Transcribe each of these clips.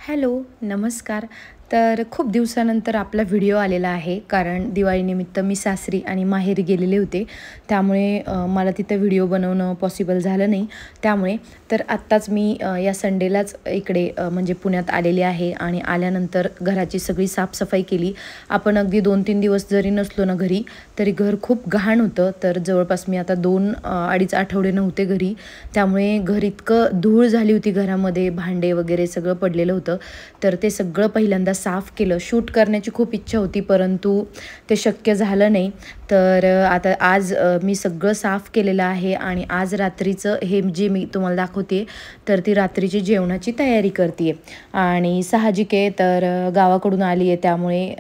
Hello, नमस्कार. तर खूप दिवसानंतर आपला व्हिडिओ आलेला आहे, कारण दिवाळीनिमित्त मी सासरी आणि माहेरी गेलेले होते. त्यामुळे मला तिथं व्हिडिओ बनवणं पॉसिबल झालं नाही. त्यामुळे तर आत्ताच मी या संडेलाच इकडे म्हणजे पुण्यात आलेले आहे आणि आल्यानंतर घराची सगळी साफसफाई केली. आपण अगदी 2-3 दिवस जरी नसलो ना घरी, तरी घर खूप घाण होतं. तर जवळपास मी आता 2-2.5 आठवडे नव्हते घरी. त्यामुळे घर इतकं धूळ झाली होती घरामध्ये, भांडे वगैरे सगळं पडलेलं होतं. तर ते सगळं पहिल्यांदा साफ केलं. शूट करण्याची खूप इच्छा होती, परंतु ते शक्य झालं नाही. तर आता आज मी सगळं साफ केलेलं आहे आणि आज रात्रीचं हे जे मी तुम्हाला दाखवते, तर ती रात्रीची जेवणाची तयारी करते आहे. आणि साहजिक आहे, तर गावाकडून आली आहे, त्यामुळे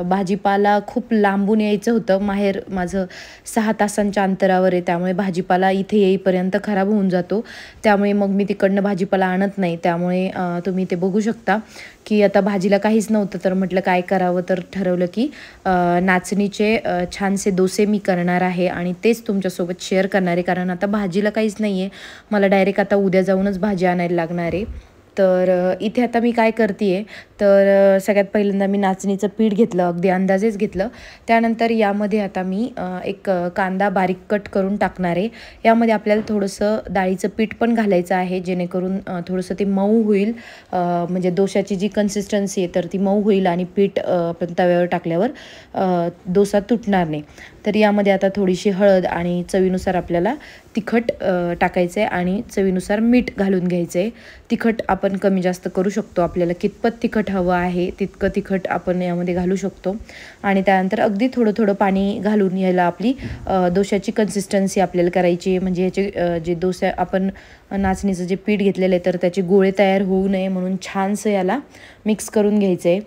भाजीपाला खूप लांबून यायचं होतं. माहेर माझं 6 तासांच्या अंतरावर आहे, त्यामुळे भाजीपाला इथे येईपर्यंत खराब होऊन जातो. त्यामुळे मग मी तिकडनं भाजीपाला आणत नाही. त्यामुळे तुम्ही ते बघू शकता की आता भाजीला काहीच नव्हतं, तर म्हटलं काय करावं, तर ठरवलं की नाचणीचे छानसे डोसे मी करणार आहे आणि तेच तुमच्यासोबत शेअर करणार आहे. कारण आता भाजीला काहीच नाही आहे, मला डायरेक्ट आता उद्या जाऊनच भाजी आणायला लागणार आहे. तर इथे आता मी काय करते आहे, तर सगळ्यात पहिल्यांदा मी नाचणीचं पीठ घेतलं, अगदी अंदाजेच घेतलं. त्यानंतर यामध्ये आता मी एक कांदा बारीक कट करून टाकणार आहे. यामध्ये आपल्याला थोडंसं डाळीचं पीठ पण घालायचं आहे, जेणेकरून थोडंसं ते मऊ होईल. म्हणजे डोशाची जी कन्सिस्टन्सी आहे, तर ती मऊ होईल आणि पीठ आपण तव्यावर टाकल्यावर डोसा तुटणार नाही. तर यामध्ये आता थोडीशी हळद आणि चवीनुसार आपल्याला तिखट टाकायचं आहे आणि चवीनुसार मीठ घालून घ्यायचं आहे. तिखट आपण कमी जास्त करू शकतो, आपल्याला कितपत तिखट हवं आहे तितकं तिखट आपण यामध्ये घालू शकतो. आणि त्यानंतर अगदी थोडं थोडं पाणी घालून यायला आपली डोशाची कन्सिस्टन्सी आपल्याला करायची आहे. म्हणजे ह्याचे जे डोसा आपण नाचणीचं जे पीठ घेतलेलं आहे, तर त्याचे गोळे तयार होऊ नये म्हणून छानसं याला मिक्स करून घ्यायचं आहे.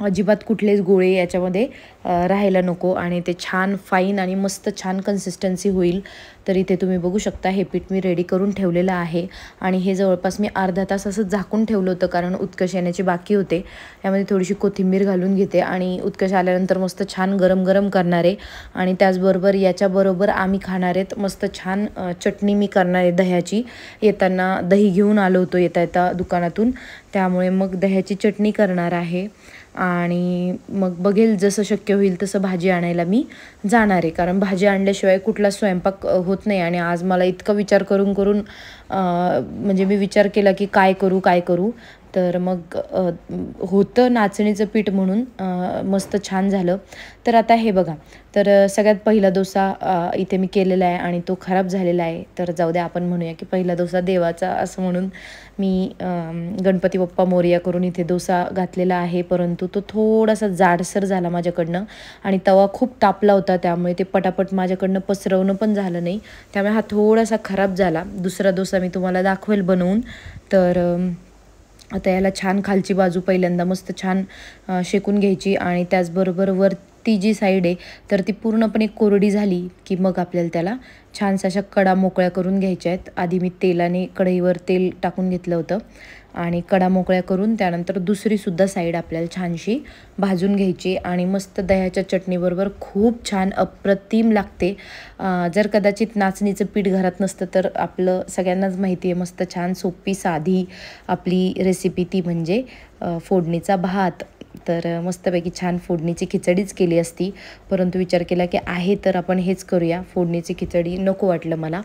अजिबात कुठलेच गोळे याच्यामध्ये राहायला नको आणि ते छान फाईन आणि मस्त छान कन्सिस्टन्सी होईल. तर इथे तुम्ही बघू शकता, हे पीठ मी रेडी करून ठेवलेलं आहे आणि हे जवळपास मी अर्धा तास असं झाकून ठेवलं होतं, कारण उत्कर्ष येण्याची बाकी होते. यामध्ये थोडीशी कोथिंबीर घालून घेते आणि उत्कर्ष आल्यानंतर मस्त छान गरम गरम करणार आहे. आणि त्याचबरोबर याच्याबरोबर आम्ही खाणार आहेत मस्त छान चटणी मी करणार आहे दह्याची. येताना दही घेऊन आलो होतो येता येता दुकानातून, त्यामुळे मग दह्याची चटणी करणार आहे. आणि मग बघेल जसं शक्य होईल तसं भाजी आणायला मी जाणार आहे, कारण भाजी आणल्याशिवाय कुठला स्वयंपाक होत नाही. आणि आज मला इतका विचार करून करून म्हणजे मी विचार केला की काय करू काय करू, तर मग होतं नाचणीचं पीठ म्हणून मस्त छान झालं. तर आता हे बघा, तर सगळ्यात पहिला डोसा इथे मी केलेला आहे आणि तो खराब झालेला आहे. तर जाऊ द्या, आपण म्हणूया की पहिला डोसा देवाचा असं म्हणून मी गणपती बाप्पा मोरया करून इथे डोसा घातलेला आहे. परंतु तो थोडासा जाडसर झाला माझ्याकडनं आणि तवा खूप तापला होता, त्यामुळे ते पटापट माझ्याकडनं पसरवणं पण झालं नाही. त्यामुळे हा थोडासा खराब झाला. दुसरा डोसा मी तुम्हाला दाखवेल बनवून. तर आता याला छान खालची बाजू पहिल्यांदा मस्त छान शेकून घ्यायची आणि त्याचबरोबर वरती जी साईड आहे, तर ती पूर्णपणे कोरडी झाली की मग आपल्याला त्याला छानशा अशा कडा मोकळ्या करून घ्यायच्या आहेत. आधी मी तेलाने कढईवर तेल टाकून घेतलं होतं आणि कडा मोकळ्या करून त्यानंतर दुसरीसुद्धा साईड आपल्याला छानशी भाजून घ्यायची आणि मस्त दह्याच्या चटणीबरोबर खूप छान अप्रतिम लागते. जर कदाचित नाचणीचं पीठ घरात नसतं, तर आपलं सगळ्यांनाच माहिती आहे मस्त छान सोपी साधी आपली रेसिपी, ती म्हणजे फोडणीचा भात. तर मस्तपैकी छान फोडणीची खिचडीच केली असती, परंतु विचार केला की आहे तर आपण हेच करूया, फोडणीची खिचडी नको वाटलं मला.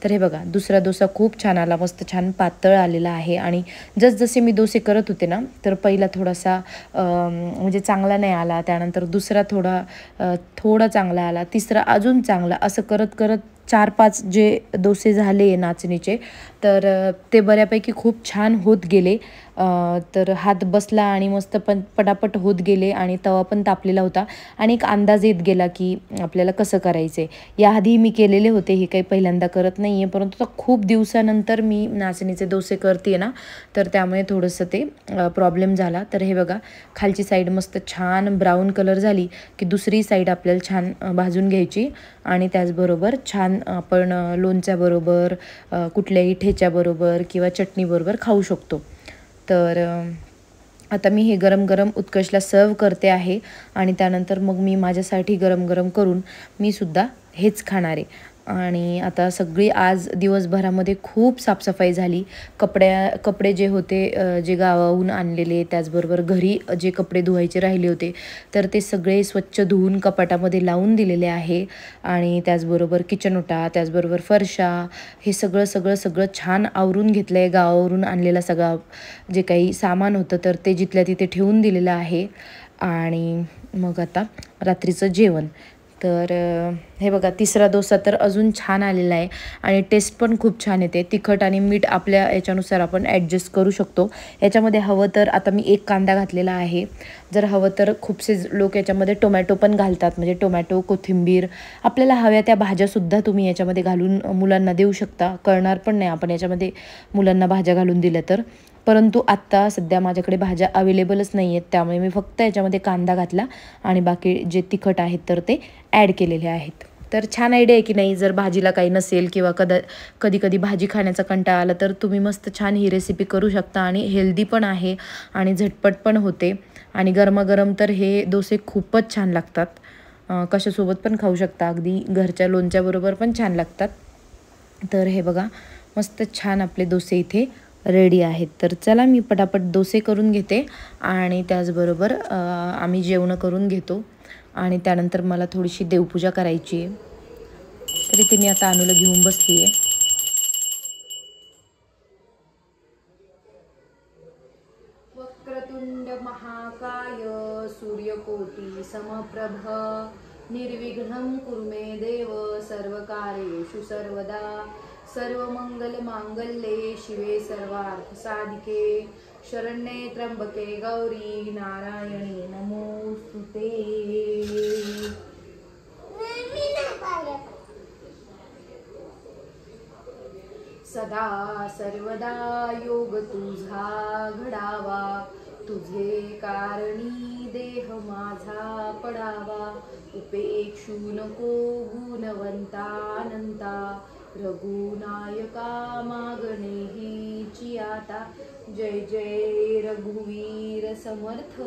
तर हे बघा, दुसरा डोसा खूप छान आला, मस्त छान पातळ आलेला आहे. आणि जसजसे मी डोसे करत होते ना, तर पहिला थोडासा म्हणजे चांगला नाही आला, त्यानंतर दुसरा थोडा चांगला आला, तिसरा अजून चांगला, असं करत करत 4-5 जे डोसे झाले नाचणीचे, तर ते बऱ्यापैकी खूप छान होत गेले. तर हात बसला आणि मस्त पण पटापट होत गेले आणि तवा पण तापलेला होता आणि एक अंदाज येत गेला की आपल्याला कसं करायचं आहे. याआधी मी केलेले होते, हे काही पहिल्यांदा करत नाही आहे, परंतु आता खूप दिवसानंतर मी नाचणीचे डोसे करते ना, तर त्यामुळे थोडंसं ते प्रॉब्लेम झाला. तर हे बघा, खालची साईड मस्त छान ब्राऊन कलर झाली की दुसरी साईड आपल्याला छान भाजून घ्यायची आणि त्याचबरोबर छान आपण लोणच्याबरोबर, कुठल्याही ठेच्याबरोबर किंवा चटणीबरोबर खाऊ शकतो. तर आता मी हे गरम गरम उत्कर्षला सर्व करते आहे आणि त्यानंतर मग मी माझ्यासाठी गरम गरम करून मी सुद्धा हेच खाणार आहे. आणि आता सगळी आज दिवसभरामध्ये खूप साफसफाई झाली. कपडे जे होते जे गावाहून आणलेले, त्याचबरोबर घरी जे कपडे धुवायचे राहिले होते तर ते सगळे स्वच्छ धुवून कपाटामध्ये लावून दिलेले आहे. आणि त्याचबरोबर किचन ओटा, त्याचबरोबर फरशा, हे सगळं छान आवरून घेतलं आहे. गावावरून आणलेला सगळा जे काही सामान होतं तर ते जिथल्या तिथे ठेवून दिलेलं आहे. आणि मग आता रात्रीचं जेवण. तर हे बघा, तिसरा डोसा तर अजून छान आलेला आहे आणि टेस्ट पण खूप छान येते. तिखट आणि मीठ आपल्या याच्यानुसार आपण ॲडजस्ट करू शकतो. याच्यामध्ये हवं तर आता मी 1 कांदा घातलेला आहे. जर हवं तर खूपसे लोक याच्यामध्ये टोमॅटो पण घालतात, म्हणजे टोमॅटो, कोथिंबीर, आपल्याला हव्या त्या भाज्यासुद्धा तुम्ही याच्यामध्ये घालून मुलांना देऊ शकता. कळणार पण नाही आपण याच्यामध्ये मुलांना भाज्या घालून दिल्या तर. परंतु आत्ता सध्या माझ्याकडे भाज्या अवेलेबलच नाही आहेत, त्यामुळे मी फक्त याच्यामध्ये कांदा घातला आणि बाकी जे तिखट आहेत तर ते ॲड केलेले आहेत. तर छान आयडिया आहे की नाही. जर भाजीला काही नसेल किंवा कधी कधी भाजी खाण्याचा कंटाळा आला तर तुम्ही मस्त छान ही रेसिपी करू शकता. आणि हेल्दी पण आहे आणि झटपट पण होते. आणि गरमागरम तर हे डोसे खूपच छान लागतात. कशासोबत पण खाऊ शकता, अगदी घरच्या लोणच्याबरोबर पण छान लागतात. तर हे बघा, मस्त छान आपले डोसे इथे रेडी आहेत. तर चला मी पटापट डोसे करून घेते आणि त्याचबरोबर आम्ही जेवण करून घेतो. आणि त्यानंतर मला थोडीशी देवपूजा करायची आहे. तर इथे मी आता अनुला घेऊन बसली आहे. वक्रतुंड महाकाय सूर्यकोटी समप्रभ निर्विघ्नं कुरु मे देव सर्वकार्येषु सर्वदा. सर्वमंगलमांगल्ये शिवे सर्वार्थसाधिके शरण्ये त्र्यंबके गौरी नारायणी नमोस्तुते. सदा सर्वदा योग तुझा घडावा, तुझे कारणी देह माझा पडावा. उपेक्षू नको गुणवंता अनंता, रघुनायका मागणे हीची आता. जय जय रघुवीर समर्थ.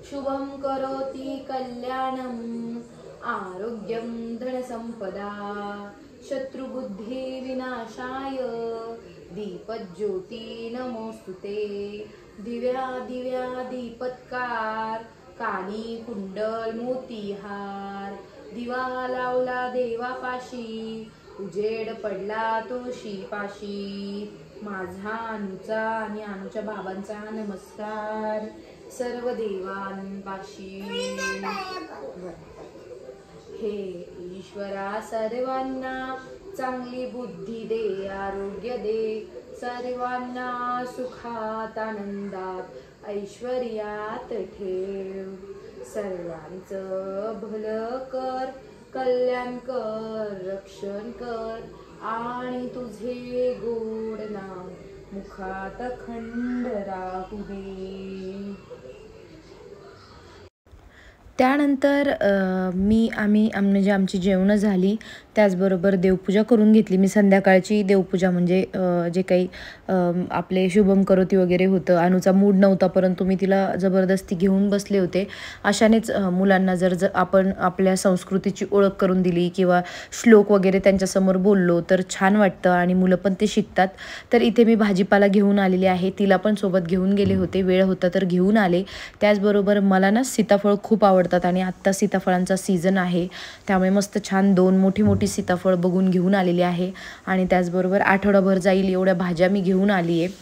शुभं करोति कल्याणं आरोग्यं धनसंपदा. शत्रुबुद्धि विनाशाय दीपज्योती नमोस्तुते. दिव्या दिव्या दीपत्कार कानी कुंडल मोतीहार. दिवा लावला देवापाशी उजेड पडला तुळशीपाशी. माझा अनुचा आणि अनुच्या बाबांचा नमस्कार सर्व देवांपाशी. हे ईश्वरा सर्वांना चांगली बुद्धी दे, आरोग्य दे. सर्वांना सुखात आनंदात ऐश्वर्यात ठेव. सर्वांचं भलं कर, कल्याण कर, रक्षण कर. आणि तुझे गोड नाम मुखात अखंड राहू दे. त्यानंतर म्हणजे आमची जेवणं झाली, त्याचबरोबर देवपूजा करून घेतली. मी संध्याकाळची देवपूजा म्हणजे जे काही आपले शुभम करोती वगैरे होतं. अनुचा मूड नव्हता, परंतु मी तिला जबरदस्ती घेऊन बसले होते. अशानेच मुलांना जर आपण आपल्या संस्कृतीची ओळख करून दिली किंवा श्लोक वगैरे त्यांच्यासमोर बोललो तर छान वाटतं आणि मुलं पण ते शिकतात. तर इथे मी भाजीपाला घेऊन आलेली आहे. तिला पण सोबत घेऊन गेले होते, वेळ होता तर घेऊन आले. त्याचबरोबर मला ना सीताफळ खूप आवडतात आणि आत्ता सीताफळांचा सीझन आहे, त्यामुळे मस्त छान 2 मोठी सीताफळ बघून घेऊन आलेली आहे. आणि त्याचबरोबर आठवडाभर जाईल एवढ्या भाज्या मी घेऊन आली आहे.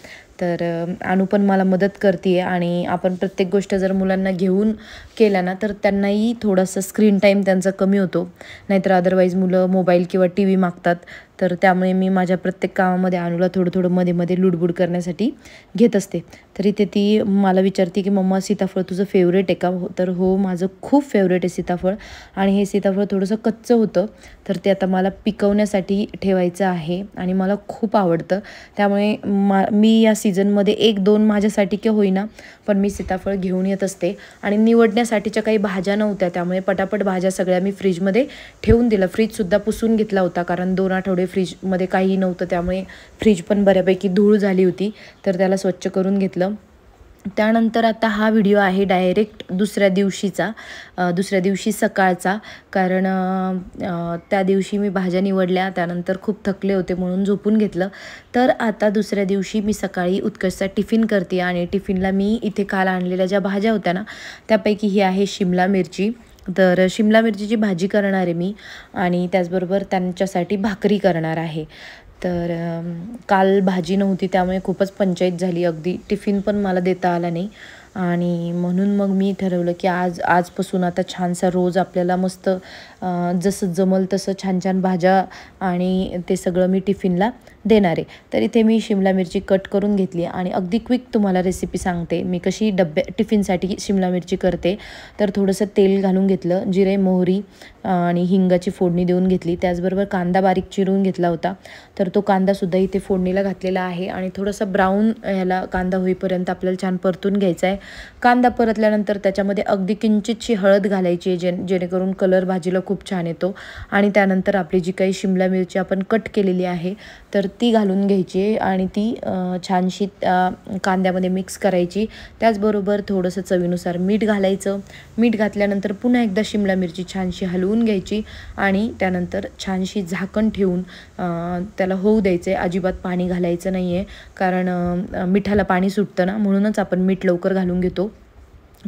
तर अनु पण मला मदत करते आणि आपण प्रत्येक गोष्ट जर मुलांना घेऊन केल्या ना तर त्यांनाही थोडंसं स्क्रीन टाईम त्यांचा कमी होतो. नाहीतर अदरवाईज मुलं मोबाईल किंवा टी व्ही मागतात. तर त्यामुळे मी माझ्या प्रत्येक कामामध्ये अनुला थोडं मध्ये लुडबुड करण्यासाठी घेत असते. तर इथे ती मला विचारते की मम्मा सीताफळ तुझं फेवरेट आहे का? तर हो, माझं खूप फेवरेट आहे सीताफळ. आणि हे सीताफळ थोडंसं कच्चं होतं तर ते आता मला पिकवण्यासाठी ठेवायचं आहे आणि मला खूप आवडतं. त्यामुळे मी या सीझनमध्ये 1-2 माझ्यासाठी का होईना पण मी सीताफळ घेऊन येत असते. आणि निवडण्यासाठीच्या काही भाज्या नव्हत्या, त्यामुळे पटापट भाज्या सगळ्या मी फ्रीजमध्ये ठेवून दिलं. फ्रीजसुद्धा पुसून घेतला होता, कारण 2 आठवडे फ्रीजमध्ये काही नव्हतं, त्यामुळे फ्रीज पण बऱ्यापैकी धूळ झाली होती. तर त्याला स्वच्छ करून घेतलं. त्यानंतर आता हा व्हिडिओ आहे डायरेक्ट दुसऱ्या दिवशी सकाळचा, कारण त्या दिवशी मी भाज्या निवडल्या, त्यानंतर खूप थकले होते म्हणून झोपून घेतलं. तर आता दुसऱ्या दिवशी मी सकाळी उत्कर्षचा टिफिन करते आणि टिफिनला मी इथे काल आणलेल्या ज्या भाज्या होत्या ना, त्यापैकी ही आहे शिमला मिरची. तर शिमला मिरचीची भाजी करणार आहे मी आणि त्याचबरोबर त्यांच्यासाठी भाकरी करणार आहे. तर काल भाजी नव्हती त्यामुळे खूपच पंचायत झाली, अगदी टिफिन पण मला देता आला नाही. आणि म्हणून मग मी ठरवलं की आजपासून आता छानसा रोज आपल्याला मस्त जसं जमल तसं छान छान भाज्या आणि ते सगळं मी टिफिनला देणार आहे. तर इथे मी शिमला मिरची कट करून घेतली आणि अगदी क्विक तुम्हाला रेसिपी सांगते मी कशी टिफिनसाठी शिमला मिरची करते. तर थोडंसं तेल घालून घेतलं, जिरे मोहरी आणि हिंगाची फोडणी देऊन घेतली. त्याचबरोबर कांदा बारीक चिरून घेतला होता, तर तो कांदासुद्धा इथे फोडणीला घातलेला आहे आणि थोडंसं ब्राऊन ह्याला कांदा होईपर्यंत आपल्याला छान परतून घ्यायचा आहे. कांदा परतल्यानंतर त्याच्यामध्ये अगदी किंचितशी हळद घालायची आहे, जेणेकरून कलर भाजीला खूप छान येतो. आणि त्यानंतर आपली जी काही शिमला मिरची आपण कट केलेली आहे तर ती घालून घ्यायची आहे आणि ती छानशी कांद्यामध्ये मिक्स करायची. त्याचबरोबर थोडंसं चवीनुसार मीठ घालायचं. मीठ घातल्यानंतर पुन्हा एकदा शिमला मिरची छानशी हलवून घ्यायची आणि त्यानंतर छानशी झाकण ठेवून त्याला होऊ द्यायचं आहे. अजिबात पाणी घालायचं नाही आहे, कारण मिठाला पाणी सुटतं ना, म्हणूनच आपण मीठ लवकर घालून घेतो,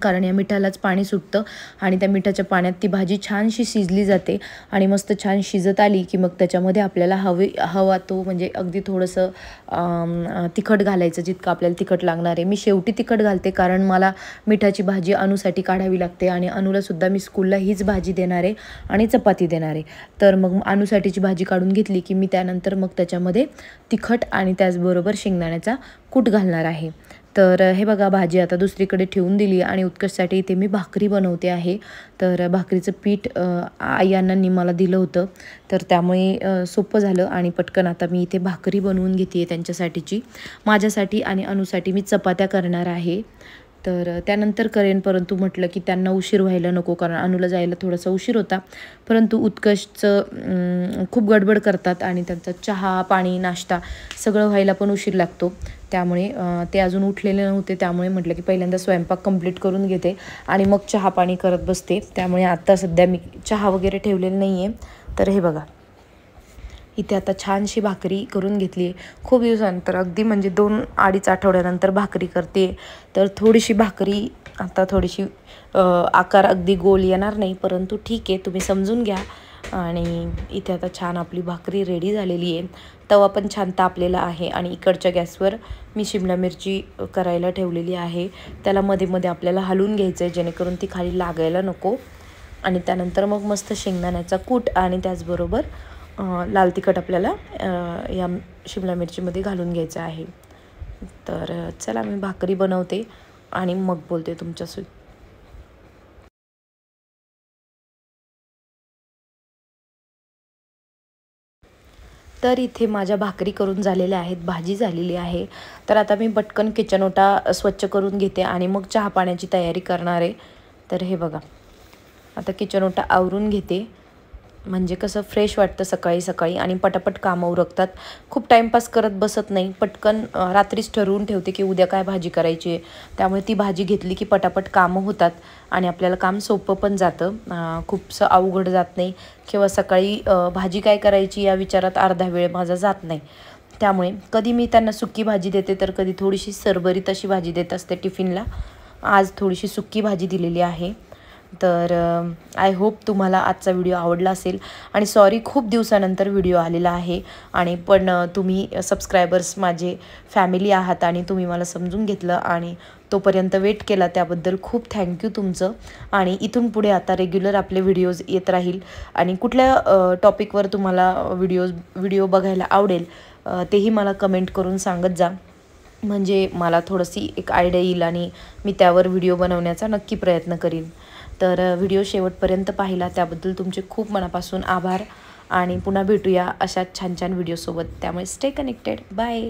कारण या मिठालाच पाणी सुटतं. आणि त्या मिठाच्या पाण्यात ती भाजी छानशी शिजली जाते आणि मस्त छान शिजत आली की मग त्याच्यामध्ये आपल्याला हवा तो म्हणजे अगदी थोडंसं तिखट घालायचं, जितकं आपल्याला तिखट लागणार आहे. मी शेवटी तिखट घालते, कारण मला मिठाची भाजी अनुसाठी काढावी लागते आणि अनुलासुद्धा मी स्कूलला हीच भाजी देणार आहे आणि चपाती देणार आहे. तर मग अनुसाठीची भाजी काढून घेतली की मी त्यानंतर मग त्याच्यामध्ये तिखट आणि त्याचबरोबर शेंगदाण्याचा कूट घालणार आहे. तर हे बघा, भाजी आता दुसरीकडे ठेवून दिली आणि उत्कर्षसाठी इथे मी भाकरी बनवते आहे. तर भाकरीचं पीठ आई अण्णांनी मला दिलं होतं, तर त्यामुळे सोपं झालं आणि पटकन आता मी इथे भाकरी बनवून घेते आहे त्यांच्यासाठीची. माझ्यासाठी आणि अनुसाठी मी चपात्या करणार आहे. तर त्यानंतर करेन, परंतु म्हटलं की त्यांना उशीर व्हायला नको, कारण अनुला जायला थोडासा उशीर होता. परंतु उत्कर्षचं खूप गडबड करतात आणि त्यांचा चहा पाणी नाश्ता सगळं व्हायला पण उशीर लागतो. त्यामुळे ते अजून उठलेले नव्हते, त्यामुळे म्हटलं की पहिल्यांदा स्वयंपाक कंप्लीट करून घेते आणि मग चहा पाणी करत बसते. त्यामुळे आत्ता सध्या मी चहा वगैरे ठेवलेलं नाही आहे. तर हे बघा, इथे आता छानशी भाकरी करून घेतली आहे. खूप दिवसानंतर, अगदी म्हणजे 2-2.5 आठवड्यानंतर भाकरी करते. तर थोडीशी भाकरी आता थोडीशी आकार अगदी गोल येणार नाही, परंतु ठीक आहे, तुम्ही समजून घ्या. आणि इथे आता छान आपली भाकरी रेडी झालेली आहे. तवा पण छान तापलेला आहे आणि इकडच्या गॅसवर मी शिमला मिरची करायला ठेवलेली आहे. त्याला मध्ये मध्ये आपल्याला हलवून घ्यायचं आहे, जेणेकरून ती खाली लागायला नको. आणि त्यानंतर मग मस्त शेंगदाण्याचा कूट आणि त्याचबरोबर लाल तिखट आपल्याला या शिमला मिरचीमध्ये घालून घ्यायचं आहे. तर चला, मी भाकरी बनवते आणि मग बोलते तुमच्यासोबत. तर इथे माझ्या भाकरी करून झालेल्या आहेत, भाजी झालेली आहे. तर आता मी पटकन किचन ओटा स्वच्छ करून घेते आणि मग चहा पाण्याची तयारी करणार आहे. तर हे बघा, आता किचन ओटा आवरून घेते, म्हणजे कसं फ्रेश वाटतं सकाळी सकाळी आणि पटापट कामं उरकतात. खूप टाईमपास करत बसत नाही, पटकन रात्रीच ठरवून ठेवते की उद्या काय भाजी करायची आहे. त्यामुळे ती भाजी घेतली की पटापट कामं होतात आणि आपल्याला काम सोपं पण जातं, खूपसं अवघड जात नाही. किंवा सकाळी भाजी काय करायची या विचारात अर्धा वेळ माझा जात नाही. त्यामुळे कधी मी त्यांना सुकी भाजी देते, तर कधी थोडीशी सरबरीत अशी भाजी देत असते टिफिनला. आज थोडीशी सुकी भाजी दिलेली आहे. तर आय होप तुम्हाला आजचा व्हिडिओ आवडला असेल. आणि सॉरी, खूप दिवसानंतर व्हिडिओ आलेला आहे आणि पण तुम्ही सबस्क्रायबर्स माझे फॅमिली आहात आणि तुम्ही मला समजून घेतलं आणि तोपर्यंत वेट केला, त्याबद्दल खूप थँक्यू तुमचं. आणि इथून पुढे आता रेग्युलर आपले व्हिडिओज येत राहील आणि कुठल्या टॉपिकवर तुम्हाला व्हिडिओ बघायला आवडेल तेही मला कमेंट करून सांगत जा, म्हणजे मला थोडीशी एक आयडिया येईल आणि मी त्यावर व्हिडिओ बनवण्याचा नक्की प्रयत्न करीन. तर व्हिडिओ शेवटपर्यंत पाहिला त्याबद्दल तुमचे खूप मनापासून आभार आणि पुन्हा भेटूया अशाच छान छान व्हिडिओसोबत. त्यामुळे स्टे कनेक्टेड. बाय.